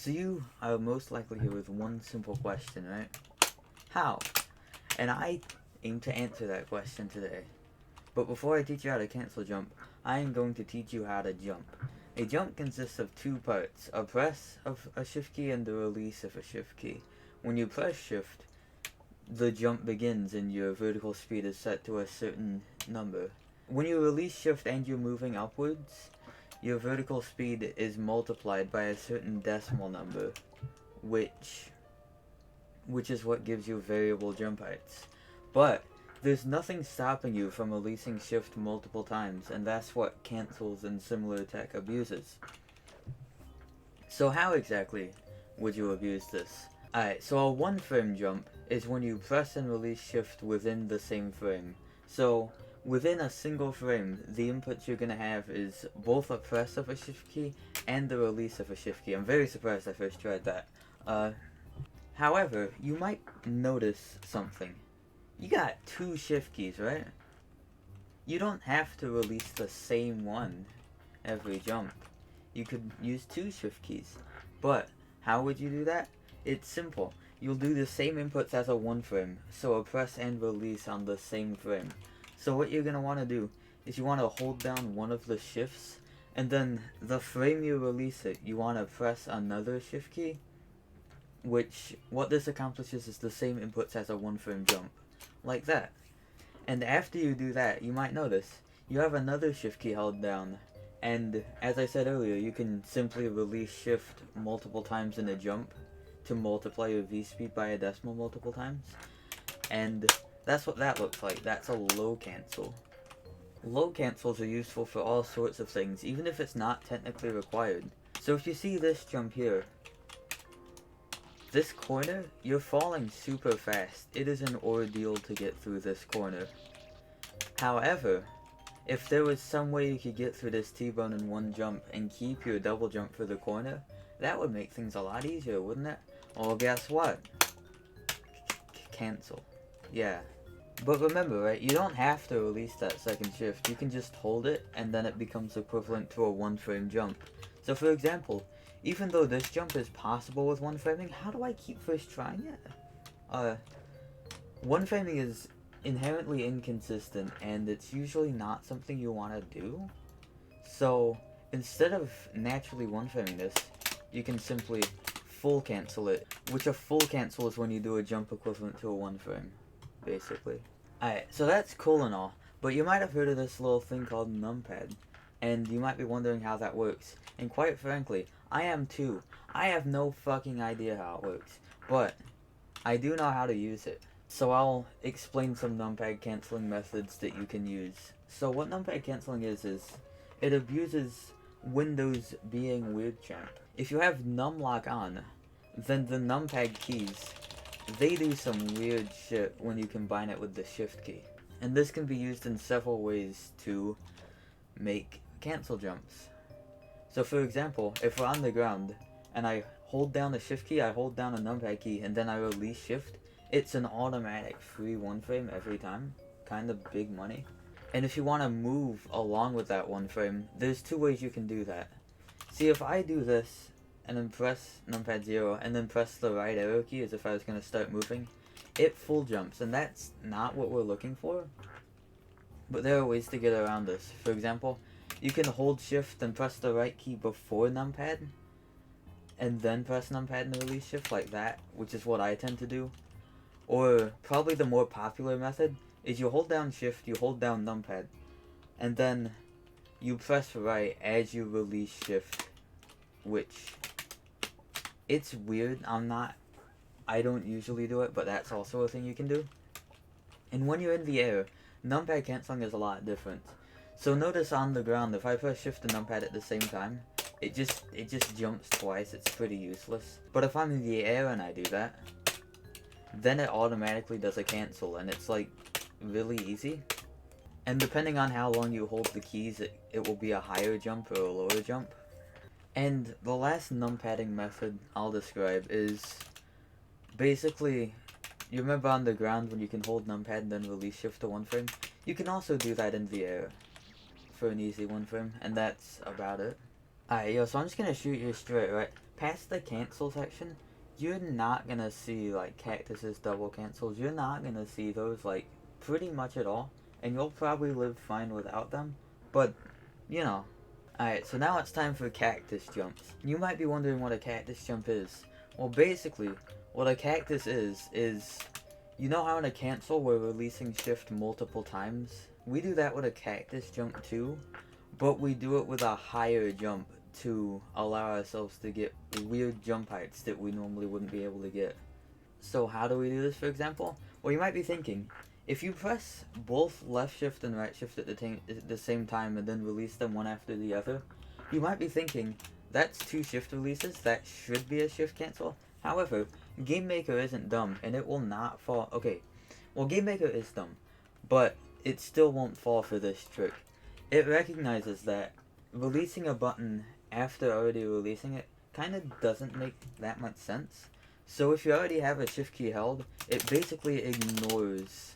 So you are most likely here with one simple question, right? How? And I aim to answer that question today. But before I teach you how to cancel jump, I am going to teach you how to jump. A jump consists of two parts, a press of a shift key and the release of a shift key. When you press shift, the jump begins and your vertical speed is set to a certain number. When you release shift and you're moving upwards, your vertical speed is multiplied by a certain decimal number, which is what gives you variable jump heights. But there's nothing stopping you from releasing shift multiple times, and that's what cancels and similar tech abuses. So how exactly would you abuse this? Alright, so a one frame jump is when you press and release shift within the same frame. So within a single frame, the inputs you're going to have is both a press of a shift key and the release of a shift key. I'm very surprised I first tried that. However, you might notice something. You got two shift keys, right? You don't have to release the same one every jump. You could use two shift keys. But how would you do that? It's simple. You'll do the same inputs as a one frame, so a press and release on the same frame. So what you're going to want to do is you want to hold down one of the shifts, and then the frame you release it, you want to press another shift key, which what this accomplishes is the same inputs as a one frame jump. Like that. And after you do that, you might notice you have another shift key held down, and as I said earlier, you can simply release shift multiple times in a jump to multiply your V speed by a decimal multiple times. And that's what that looks like. That's a low cancel. Low cancels are useful for all sorts of things, even if it's not technically required. So if you see this jump here, this corner, you're falling super fast. It is an ordeal to get through this corner. However, if there was some way you could get through this T-bone in one jump and keep your double jump for the corner, that would make things a lot easier, wouldn't it? Well, guess what? Cancel. Yeah. But remember, right, you don't have to release that second shift. You can just hold it, and then it becomes equivalent to a one-frame jump. So for example, even though this jump is possible with one framing, how do I keep first trying it? One framing is inherently inconsistent, and it's usually not something you want to do. So instead of naturally one framing this, you can simply full cancel it, which a full cancel is when you do a jump equivalent to a one frame, basically. Alright, so that's cool and all, but you might have heard of this little thing called numpad, and you might be wondering how that works. And quite frankly, I am too. I have no fucking idea how it works, but I do know how to use it. So I'll explain some numpad canceling methods that you can use. So what numpad canceling is it abuses Windows being weird champ. If you have numlock on, then the numpad keys, they do some weird shit when you combine it with the shift key. And this can be used in several ways to make cancel jumps. So for example, if we're on the ground and I hold down the shift key, I hold down a numpad key, and then I release shift, it's an automatic free one frame every time. Kind of big money. And if you want to move along with that one frame, there's two ways you can do that. See, if I do this and then press numpad 0 and then press the right arrow key as if I was going to start moving, it full jumps, and that's not what we're looking for. But there are ways to get around this. For example, you can hold shift and press the right key before numpad, and then press numpad and release shift like that, which is what I tend to do. Or probably the more popular method is you hold down shift, you hold down numpad, and then you press right as you release shift, which it's weird. I don't usually do it, but that's also a thing you can do. And when you're in the air, numpad canceling is a lot different. So notice on the ground, if I press shift and numpad at the same time, it just jumps twice. It's pretty useless. But if I'm in the air and I do that, then it automatically does a cancel, and it's like really easy. And depending on how long you hold the keys, it will be a higher jump or a lower jump. And the last numpadding method I'll describe is basically, you remember on the ground when you can hold numpad and then release shift to one frame? You can also do that in the air for an easy one frame, and that's about it. Alright, yo, so I'm just gonna shoot you straight, right? past the cancel section, you're not gonna see like Cactuses double cancels. You're not gonna see those like pretty much at all, and you'll probably live fine without them. But you know. Alright, so now it's time for cactus jumps. You might be wondering what a cactus jump is. Well, basically, what a cactus is, you know how in a cancel we're releasing shift multiple times? We do that with a cactus jump too, but we do it with a higher jump to allow ourselves to get weird jump heights that we normally wouldn't be able to get. So how do we do this, for example? Well, you might be thinking, if you press both left shift and right shift at the same time and then release them one after the other, you might be thinking, that's two shift releases, that should be a shift cancel. However, Game Maker isn't dumb, and it will not fall. Okay, well, Game Maker is dumb, but it still won't fall for this trick. It recognizes that releasing a button after already releasing it kind of doesn't make that much sense. So if you already have a shift key held, it basically ignores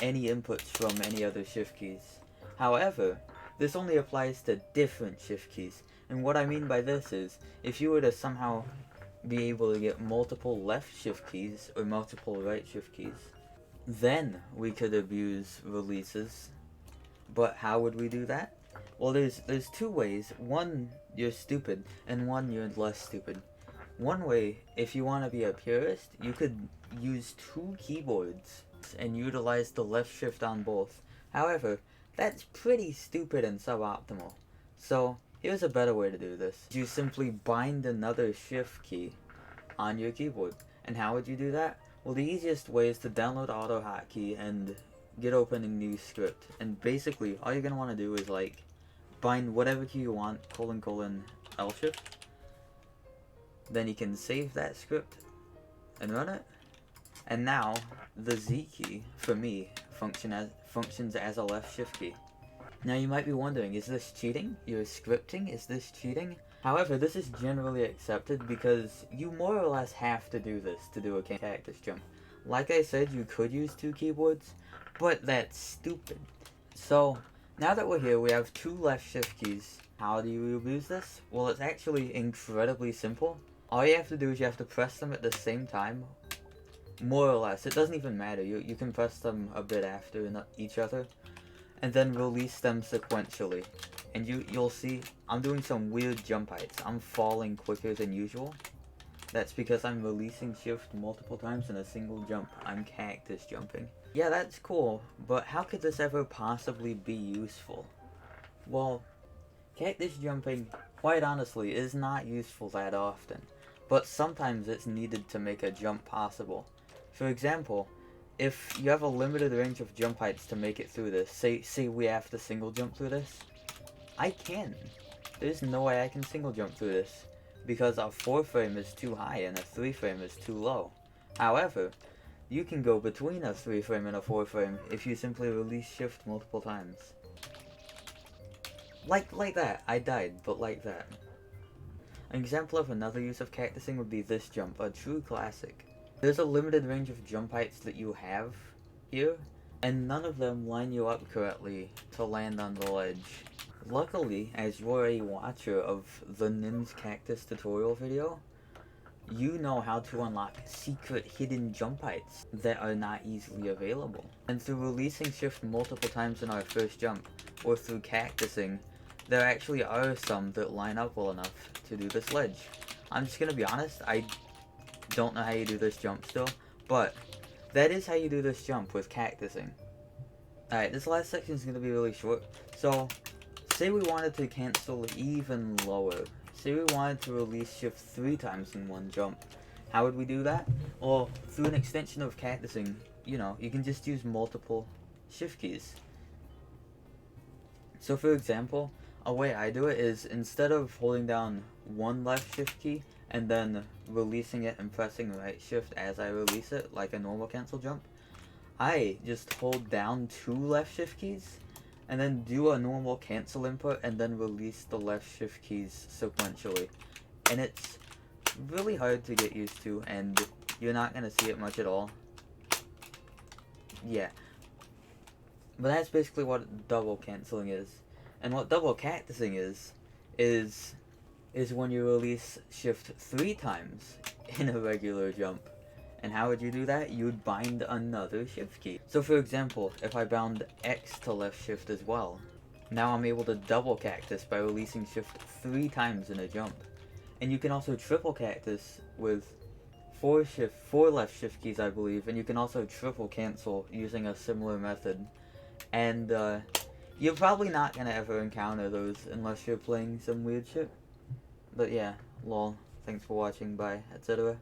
any inputs from any other shift keys. However, this only applies to different shift keys. And what I mean by this is, if you were to somehow be able to get multiple left shift keys or multiple right shift keys, then we could abuse releases. But how would we do that? Well, there's two ways. One, you're stupid, and one, you're less stupid. One way, if you want to be a purist, you could use two keyboards and utilize the left shift on both. However, that's pretty stupid and suboptimal. So, here's a better way to do this. You simply bind another shift key on your keyboard. And how would you do that? Well, the easiest way is to download AutoHotkey and get open a new script. And basically, all you're going to want to do is like bind whatever key you want, : L shift. Then you can save that script and run it. And now, the Z key, for me, functions as a left shift key. Now you might be wondering, is this cheating? You're scripting? Is this cheating? However, this is generally accepted because you more or less have to do this to do a cactus jump. Like I said, you could use two keyboards, but that's stupid. So, now that we're here, we have two left shift keys. How do you abuse this? Well, it's actually incredibly simple. All you have to do is you have to press them at the same time. More or less. It doesn't even matter. You can press them a bit after each other. And then release them sequentially. And you'll see I'm doing some weird jump heights. I'm falling quicker than usual. That's because I'm releasing shift multiple times in a single jump. I'm cactus jumping. Yeah, that's cool. But how could this ever possibly be useful? Well, cactus jumping, quite honestly, is not useful that often. But sometimes it's needed to make a jump possible. For example, if you have a limited range of jump heights to make it through this, say we have to single jump through this, I can. There's no way I can single jump through this, because a 4 frame is too high and a 3 frame is too low. However, you can go between a 3 frame and a 4 frame if you simply release shift multiple times. Like that. I died, but like that. An example of another use of cactusing would be this jump, a true classic. There's a limited range of jump heights that you have here, and none of them line you up correctly to land on the ledge. Luckily, as you're a watcher of the Nim's Cactus tutorial video, you know how to unlock secret hidden jump heights that are not easily available. And through releasing shift multiple times in our first jump, or through cactusing, there actually are some that line up well enough to do this ledge. I'm just gonna be honest, I don't know how you do this jump still, but that is how you do this jump with cactusing. Alright, this last section is gonna be really short. So, say we wanted to cancel even lower. Say we wanted to release shift 3 times in one jump. How would we do that? Well, through an extension of cactusing, you know, you can just use multiple shift keys. So for example, a way I do it is instead of holding down one left shift key and then releasing it and pressing right shift as I release it, like a normal cancel jump, I just hold down 2 left shift keys and then do a normal cancel input and then release the left shift keys sequentially. And it's really hard to get used to, and you're not going to see it much at all. Yeah. But that's basically what double canceling is. And what double cactusing is is when you release shift 3 times in a regular jump. And how would you do that? You would bind another shift key. So for example, if I bound X to left shift as well, now I'm able to double cactus by releasing shift 3 times in a jump. And you can also triple cactus with 4 left shift keys, I believe, and you can also triple cancel using a similar method. And you're probably not gonna ever encounter those unless you're playing some weird shit. But yeah, lol. Thanks for watching, bye, etc.